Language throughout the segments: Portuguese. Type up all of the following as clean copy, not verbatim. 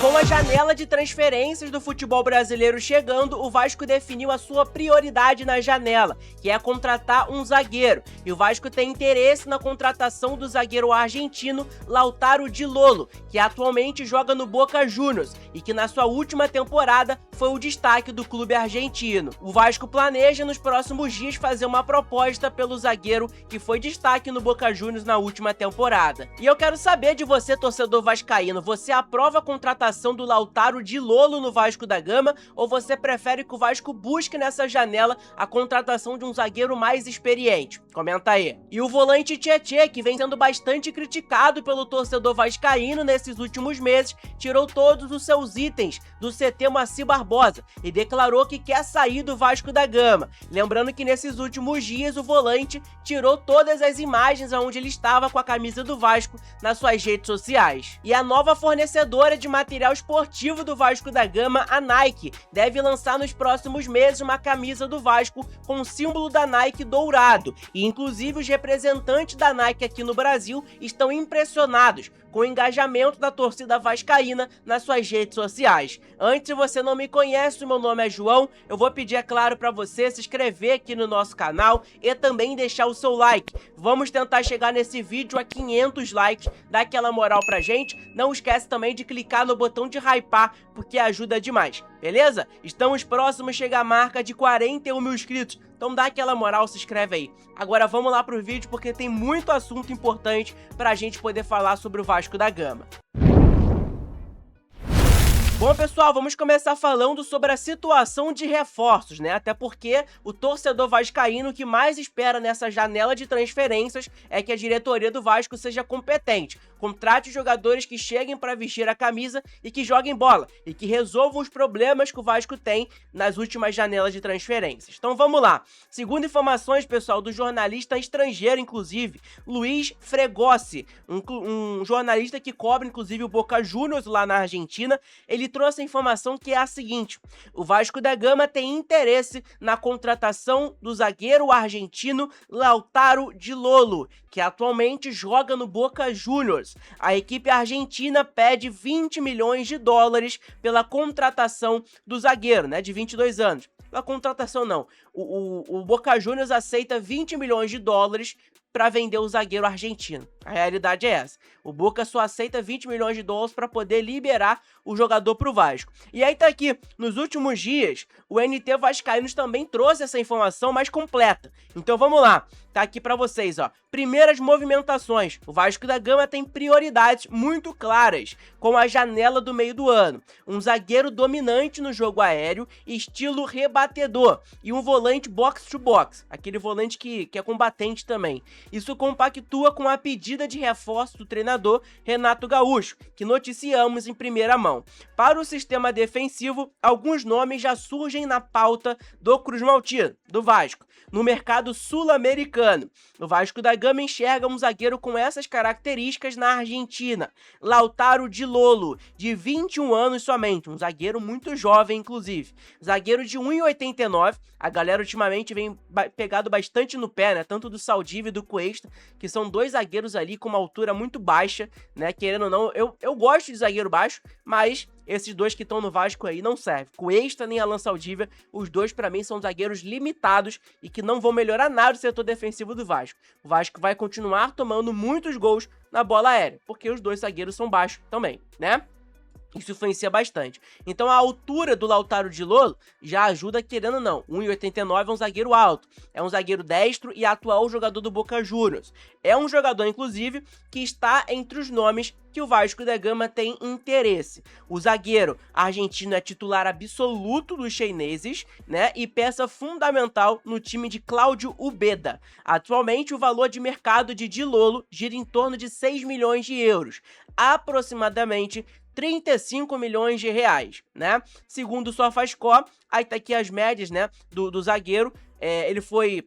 Com a janela de transferências do futebol brasileiro chegando, o Vasco definiu a sua prioridade na janela, que é contratar um zagueiro. E o Vasco tem interesse na contratação do zagueiro argentino Lautaro Di Lolo, que atualmente joga no Boca Juniors e que na sua última temporada foi o destaque do clube argentino. O Vasco planeja nos próximos dias fazer uma proposta pelo zagueiro que foi destaque no Boca Juniors na última temporada. E eu quero saber de você, torcedor vascaíno, você aprova a contratação do Lautaro Di Lolo no Vasco da Gama, ou você prefere que o Vasco busque nessa janela a contratação de um zagueiro mais experiente? Comenta aí. E o volante Tietê, que vem sendo bastante criticado pelo torcedor vascaíno nesses últimos meses, tirou todos os seus itens do CT Moacir Barbosa e declarou que quer sair do Vasco da Gama. Lembrando que nesses últimos dias o volante tirou todas as imagens onde ele estava com a camisa do Vasco nas suas redes sociais. E a nova fornecedora de material esportivo do Vasco da Gama, a Nike, deve lançar nos próximos meses uma camisa do Vasco com o símbolo da Nike dourado, e inclusive os representantes da Nike aqui no Brasil estão impressionados com o engajamento da torcida vascaína nas suas redes sociais. Antes, se você não me conhece, o meu nome é João, eu vou pedir, é claro, para você se inscrever aqui no nosso canal e também deixar o seu like. Vamos tentar chegar nesse vídeo a 500 likes, dá aquela moral pra gente. Não esquece também de clicar no botão de hypar, porque ajuda demais, beleza? Estamos próximos a chegar à marca de 41 mil inscritos, então dá aquela moral, se inscreve aí. Agora vamos lá pro vídeo, porque tem muito assunto importante pra gente poder falar sobre o Vasco da Gama. Bom, pessoal, vamos começar falando sobre a situação de reforços, né? Até porque o torcedor vascaíno que mais espera nessa janela de transferências é que a diretoria do Vasco seja competente, contrate jogadores que cheguem para vestir a camisa e que joguem bola, e que resolvam os problemas que o Vasco tem nas últimas janelas de transferências. Então vamos lá. Segundo informações, pessoal, do jornalista estrangeiro, inclusive, Luiz Fregossi, um jornalista que cobre, inclusive, o Boca Juniors lá na Argentina, ele trouxe a informação que é a seguinte: o Vasco da Gama tem interesse na contratação do zagueiro argentino Lautaro Di Lolo, que atualmente joga no Boca Juniors. A equipe argentina pede 20 milhões de dólares pela contratação do zagueiro, né, de 22 anos. Pela contratação não, o Boca Juniors aceita 20 milhões de dólares para vender o zagueiro argentino. A realidade é essa. O Boca só aceita 20 milhões de dólares para poder liberar o jogador pro Vasco. E aí tá aqui, nos últimos dias, o NT Vascaínos também trouxe essa informação mais completa. Então vamos lá, tá aqui para vocês, ó. Primeiras movimentações. O Vasco da Gama tem prioridades muito claras com a janela do meio do ano. Um zagueiro dominante no jogo aéreo, estilo rebatedor, e um volante box-to-box, aquele volante que é combatente também. Isso compactua com a pedida de reforço do treinador Renato Gaúcho, que noticiamos em primeira mão. Para o sistema defensivo, alguns nomes já surgem na pauta do Cruz Maltino, do Vasco, no mercado sul-americano. O Vasco da Gama enxerga um zagueiro com essas características na Argentina, Lautaro Di Lolo, de 21 anos somente, um zagueiro muito jovem, inclusive. Zagueiro de 1,89, a galera ultimamente vem pegado bastante no pé, né, tanto do Saldívia e do Cuesta, que são dois zagueiros ali com uma altura muito baixa, né, querendo ou não, eu gosto de zagueiro baixo, mas esses dois que estão no Vasco aí não servem. Cuesta nem Alan Saldívia, os dois pra mim são zagueiros limitados e que não vão melhorar nada o setor defensivo do Vasco. O Vasco vai continuar tomando muitos gols na bola aérea, porque os dois zagueiros são baixos também, né? Isso influencia bastante. Então a altura do Lautaro Di Lolo já ajuda, querendo ou não. 1,89 é um zagueiro alto. É um zagueiro destro e atual jogador do Boca Juniors. É um jogador, inclusive, que está entre os nomes que o Vasco da Gama tem interesse. O zagueiro argentino é titular absoluto dos chineses, né? E peça fundamental no time de Cláudio Ubeda. Atualmente, o valor de mercado de Di Lolo gira em torno de 6 milhões de euros. Aproximadamente 35 milhões de reais, né? Segundo o SofaScore, aí tá aqui as médias, né, do zagueiro. Ele foi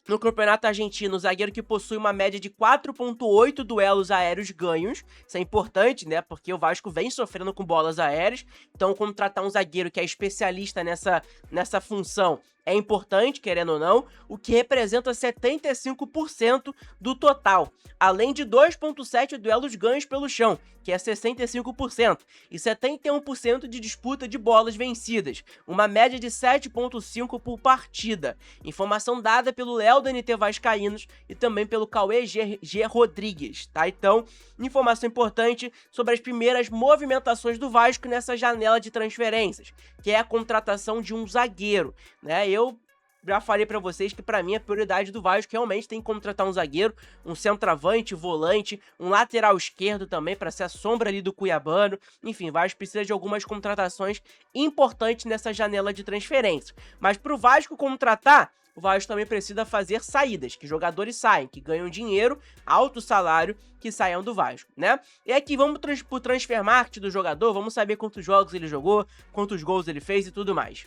no campeonato argentino, o zagueiro que possui uma média de 4,8 duelos aéreos ganhos. Isso é importante, né? Porque o Vasco vem sofrendo com bolas aéreas. Então, contratar um zagueiro que é especialista nessa função é importante, querendo ou não, o que representa 75% do total, além de 2,7 duelos ganhos pelo chão, que é 65%, e 71% de disputa de bolas vencidas, uma média de 7,5 por partida. Informação dada pelo Léo da NT Vascaínos e também pelo Cauê G. Rodrigues, tá? Então, informação importante sobre as primeiras movimentações do Vasco nessa janela de transferências, que é a contratação de um zagueiro, né? Eu já falei pra vocês que pra mim a prioridade do Vasco realmente tem que contratar um zagueiro, um centroavante, volante, um lateral esquerdo também pra ser a sombra ali do Cuiabano. Enfim, o Vasco precisa de algumas contratações importantes nessa janela de transferência. Mas pro Vasco contratar, o Vasco também precisa fazer saídas, que jogadores saem, que ganham dinheiro, alto salário, que saiam do Vasco, né? E aqui vamos pro transfer market do jogador, vamos saber quantos jogos ele jogou, quantos gols ele fez e tudo mais.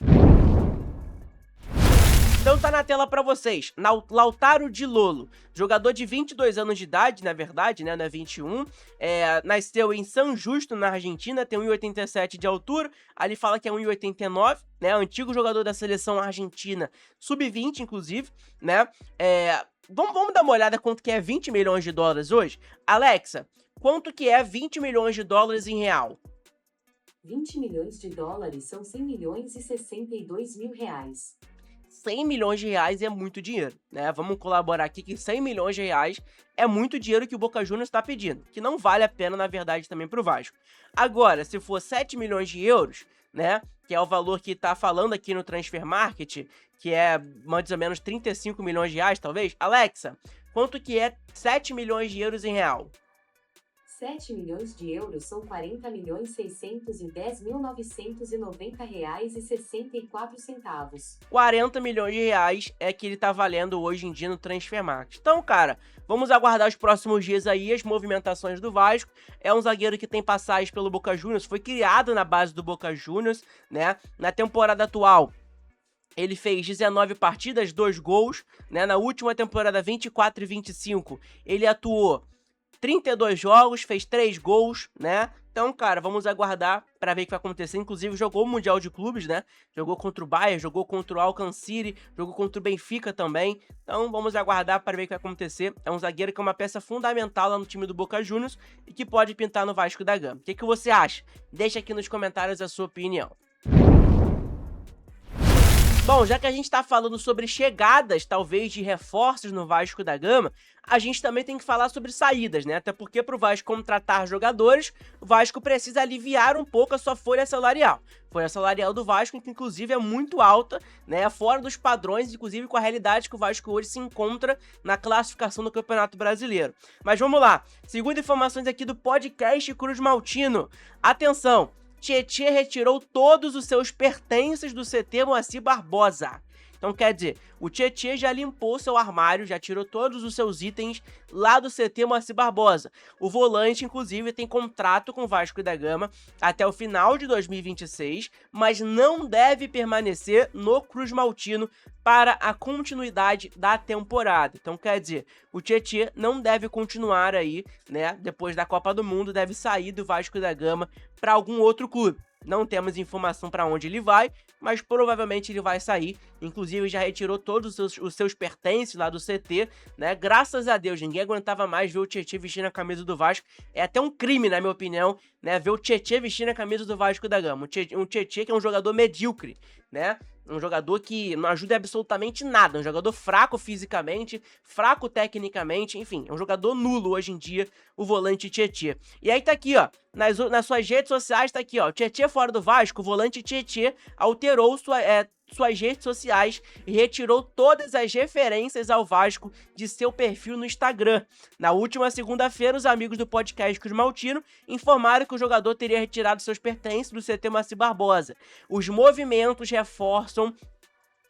Então tá na tela pra vocês, Lautaro Di Lolo, jogador de 22 anos de idade, na verdade, né, não é 21, nasceu em San Justo, na Argentina, tem 1,87 de altura, ali fala que é 1,89, né, antigo jogador da seleção argentina, sub-20 inclusive, né, vamos dar uma olhada quanto que é 20 milhões de dólares hoje? Alexa, quanto que é 20 milhões de dólares em real? 20 milhões de dólares são 100 milhões e 62 mil reais. 100 milhões de reais é muito dinheiro, né? Vamos colaborar aqui que 100 milhões de reais é muito dinheiro que o Boca Juniors está pedindo, que não vale a pena, na verdade, também pro Vasco. Agora, se for 7 milhões de euros, né, que é o valor que tá falando aqui no Transfer Market, que é mais ou menos 35 milhões de reais, talvez. Alexa, quanto que é 7 milhões de euros em real? 7 milhões de euros são 40 milhões 610 mil 990 reais e 64 centavos. 40 milhões de reais é que ele tá valendo hoje em dia no Transfermarkt. Então, cara, vamos aguardar os próximos dias aí, as movimentações do Vasco. É um zagueiro que tem passagens pelo Boca Juniors, foi criado na base do Boca Juniors, né? Na temporada atual, ele fez 19 partidas, 2 gols, né? Na última temporada, 24 e 25, ele atuou 32 jogos, fez 3 gols, né? Então, cara, vamos aguardar para ver o que vai acontecer. Inclusive, jogou o Mundial de Clubes, né? Jogou contra o Bayern, jogou contra o Alcan City, jogou contra o Benfica também. Então, vamos aguardar para ver o que vai acontecer. É um zagueiro que é uma peça fundamental lá no time do Boca Juniors e que pode pintar no Vasco da Gama. O que você acha? Deixa aqui nos comentários a sua opinião. Bom, já que a gente tá falando sobre chegadas, talvez, de reforços no Vasco da Gama, a gente também tem que falar sobre saídas, né? Até porque pro Vasco contratar jogadores, o Vasco precisa aliviar um pouco a sua folha salarial. Folha salarial do Vasco, que inclusive é muito alta, né? Fora dos padrões, inclusive com a realidade que o Vasco hoje se encontra na classificação do Campeonato Brasileiro. Mas vamos lá, segundo informações aqui do podcast Cruz Maltino, atenção! Tietê retirou todos os seus pertences do CT Moacir Barbosa. Então, quer dizer, o Tietê já limpou seu armário, já tirou todos os seus itens lá do CT Moacir Barbosa. O volante, inclusive, tem contrato com o Vasco da Gama até o final de 2026, mas não deve permanecer no Cruz Maltino para a continuidade da temporada. Então, quer dizer, o Tietê não deve continuar aí, né? Depois da Copa do Mundo, deve sair do Vasco da Gama para algum outro clube. Não temos informação para onde ele vai, mas provavelmente ele vai sair. Inclusive, já retirou todos os seus pertences lá do CT, né? Graças a Deus, ninguém aguentava mais ver o Tietê vestindo a camisa do Vasco. É até um crime, na minha opinião, né? Ver o Tietê vestindo a camisa do Vasco da Gama. Um Tietê que é um jogador medíocre, né? Um jogador que não ajuda absolutamente nada, um jogador fraco fisicamente, fraco tecnicamente, enfim, é um jogador nulo hoje em dia, o volante Tietê. E aí tá aqui, ó, nas suas redes sociais tá aqui, ó, Tietê fora do Vasco, o volante Tietê alterou suas redes sociais e retirou todas as referências ao Vasco de seu perfil no Instagram. Na última segunda-feira, os amigos do podcast Cruz Maltino informaram que o jogador teria retirado seus pertences do CT Moacir Barbosa. Os movimentos reforçam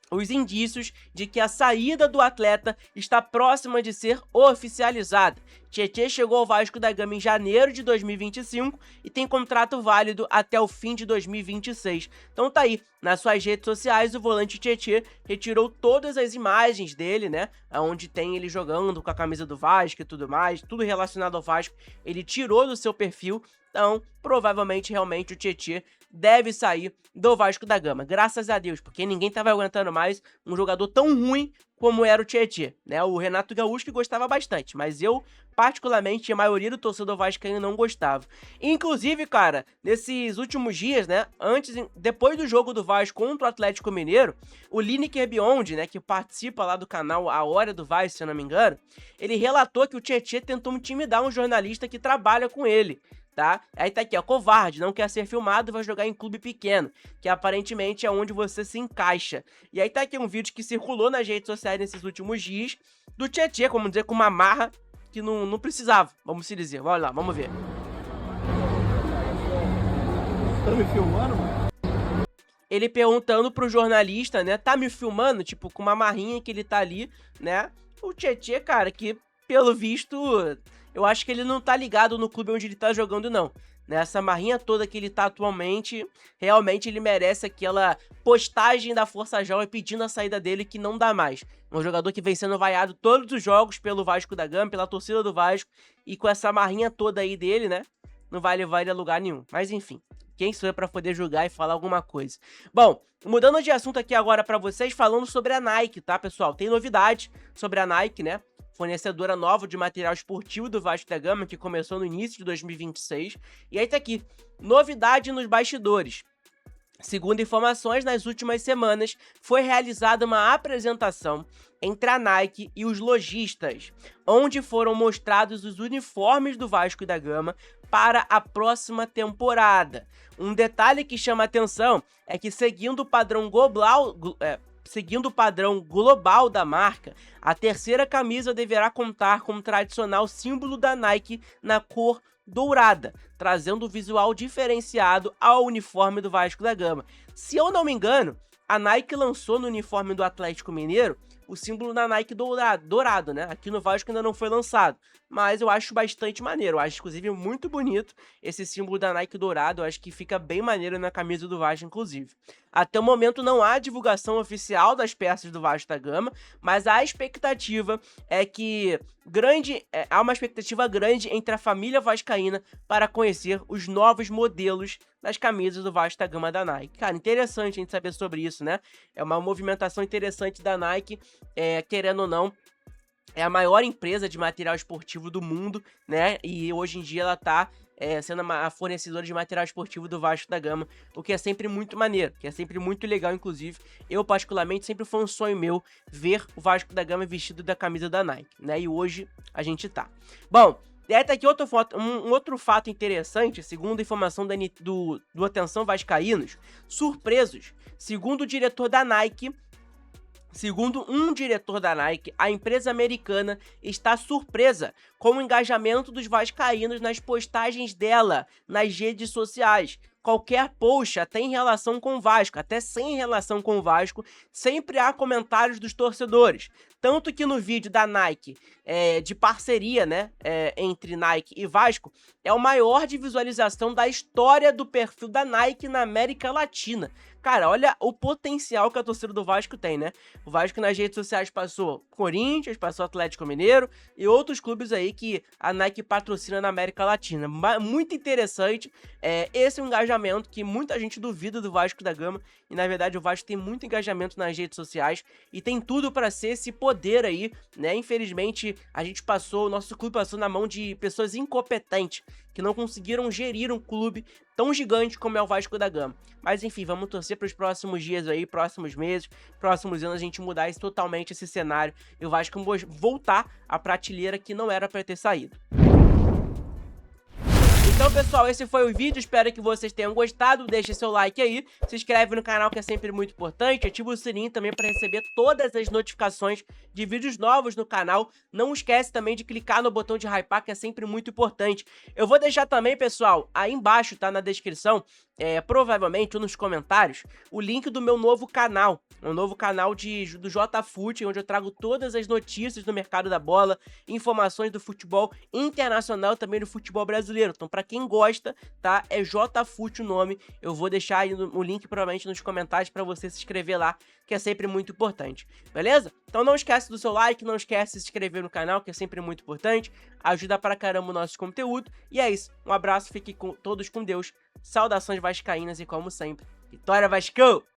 os indícios de que a saída do atleta está próxima de ser oficializada. Tietê chegou ao Vasco da Gama em janeiro de 2025 e tem contrato válido até o fim de 2026. Então tá aí, nas suas redes sociais, o volante Tietê retirou todas as imagens dele, né, onde tem ele jogando com a camisa do Vasco e tudo mais, tudo relacionado ao Vasco, ele tirou do seu perfil. Então, provavelmente, realmente, o Tietê deve sair do Vasco da Gama. Graças a Deus, porque ninguém tava aguentando mais um jogador tão ruim como era o Tietê, né? O Renato Gaúcho que gostava bastante, mas eu, particularmente, a maioria do torcedor vascaíno não gostava. Inclusive, cara, nesses últimos dias, né, depois do jogo do Vasco contra o Atlético Mineiro, o Lineker Beyond, né, que participa lá do canal A Hora do Vasco, se eu não me engano, ele relatou que o Tietê tentou intimidar um jornalista que trabalha com ele, tá? Aí tá aqui, ó, covarde, não quer ser filmado, vai jogar em clube pequeno, que aparentemente é onde você se encaixa. E aí tá aqui um vídeo que circulou nas redes sociais nesses últimos dias, do Tietê, como dizer, com uma marra que não precisava, vamos se dizer. Vamos lá, vamos ver. Tá me filmando, mano? Ele perguntando pro jornalista, né, tá me filmando? Tipo, com uma marrinha que ele tá ali, né? O Tietê, cara, que pelo visto, eu acho que ele não tá ligado no clube onde ele tá jogando, não. Nessa marrinha toda que ele tá atualmente, realmente ele merece aquela postagem da Força Jovem pedindo a saída dele, que não dá mais. Um jogador que vem sendo vaiado todos os jogos pelo Vasco da Gama, pela torcida do Vasco, e com essa marrinha toda aí dele, né, não vai levar ele a lugar nenhum. Mas enfim, quem sou eu pra poder julgar e falar alguma coisa? Bom, mudando de assunto aqui agora pra vocês, falando sobre a Nike, tá, pessoal? Tem novidade sobre a Nike, né? Fornecedora nova de material esportivo do Vasco da Gama, que começou no início de 2026. E aí tá aqui, novidade nos bastidores. Segundo informações, nas últimas semanas, foi realizada uma apresentação entre a Nike e os lojistas, onde foram mostrados os uniformes do Vasco da Gama para a próxima temporada. Um detalhe que chama atenção é que, seguindo o padrão global da marca, a terceira camisa deverá contar com o tradicional símbolo da Nike na cor dourada, trazendo um visual diferenciado ao uniforme do Vasco da Gama. Se eu não me engano, a Nike lançou no uniforme do Atlético Mineiro o símbolo da Nike dourado, né? Aqui no Vasco ainda não foi lançado, mas eu acho bastante maneiro. Eu acho, inclusive, muito bonito esse símbolo da Nike dourado. Eu acho que fica bem maneiro na camisa do Vasco, inclusive. Até o momento não há divulgação oficial das peças do Vasco da Gama, mas a expectativa é que há uma expectativa grande entre a família vascaína para conhecer os novos modelos das camisas do Vasco da Gama da Nike. Cara, interessante a gente saber sobre isso, né? É uma movimentação interessante da Nike, querendo ou não, é a maior empresa de material esportivo do mundo, né? E hoje em dia ela tá sendo a fornecedora de material esportivo do Vasco da Gama, o que é sempre muito maneiro, que é sempre muito legal, inclusive. Eu, particularmente, sempre foi um sonho meu ver o Vasco da Gama vestido da camisa da Nike, né? E hoje a gente tá. Bom, e aí tá aqui um outro fato interessante, segundo a informação do Atenção Vascaínos, surpresos. Segundo um diretor da Nike, a empresa americana está surpresa com o engajamento dos vascaínos nas postagens dela nas redes sociais. Qualquer post, até em relação com o Vasco, até sem relação com o Vasco, sempre há comentários dos torcedores. Tanto que no vídeo da Nike, de parceria, né, entre Nike e Vasco, é o maior de visualização da história do perfil da Nike na América Latina. Cara, olha o potencial que a torcida do Vasco tem, né? O Vasco nas redes sociais passou Corinthians, passou Atlético Mineiro e outros clubes aí que a Nike patrocina na América Latina. Muito interessante. Esse é um engajamento que muita gente duvida do Vasco da Gama, e na verdade o Vasco tem muito engajamento nas redes sociais e tem tudo para ser esse poder aí, né? Infelizmente, o nosso clube passou na mão de pessoas incompetentes que não conseguiram gerir um clube tão gigante como é o Vasco da Gama. Mas enfim, vamos torcer para os próximos dias aí, próximos meses, próximos anos, a gente mudar totalmente esse cenário e o Vasco voltar à prateleira que não era para ter saído. Então, pessoal, esse foi o vídeo, espero que vocês tenham gostado, deixe seu like aí, se inscreve no canal que é sempre muito importante, ativa o sininho também para receber todas as notificações de vídeos novos no canal, não esquece também de clicar no botão de hypar, que é sempre muito importante. Eu vou deixar também, pessoal, aí embaixo, tá, na descrição, provavelmente, ou nos comentários, o link do meu novo canal. Um novo canal do JFute, onde eu trago todas as notícias do mercado da bola, informações do futebol internacional, também do futebol brasileiro. Então, pra quem gosta, tá? É JFute o nome. Eu vou deixar aí o link, provavelmente, nos comentários pra você se inscrever lá, que é sempre muito importante. Beleza? Então não esquece do seu like, não esquece de se inscrever no canal, que é sempre muito importante. Ajuda pra caramba o nosso conteúdo. E é isso. Um abraço, fiquem todos com Deus. Saudações vascaínas e, como sempre, vitória Vascão!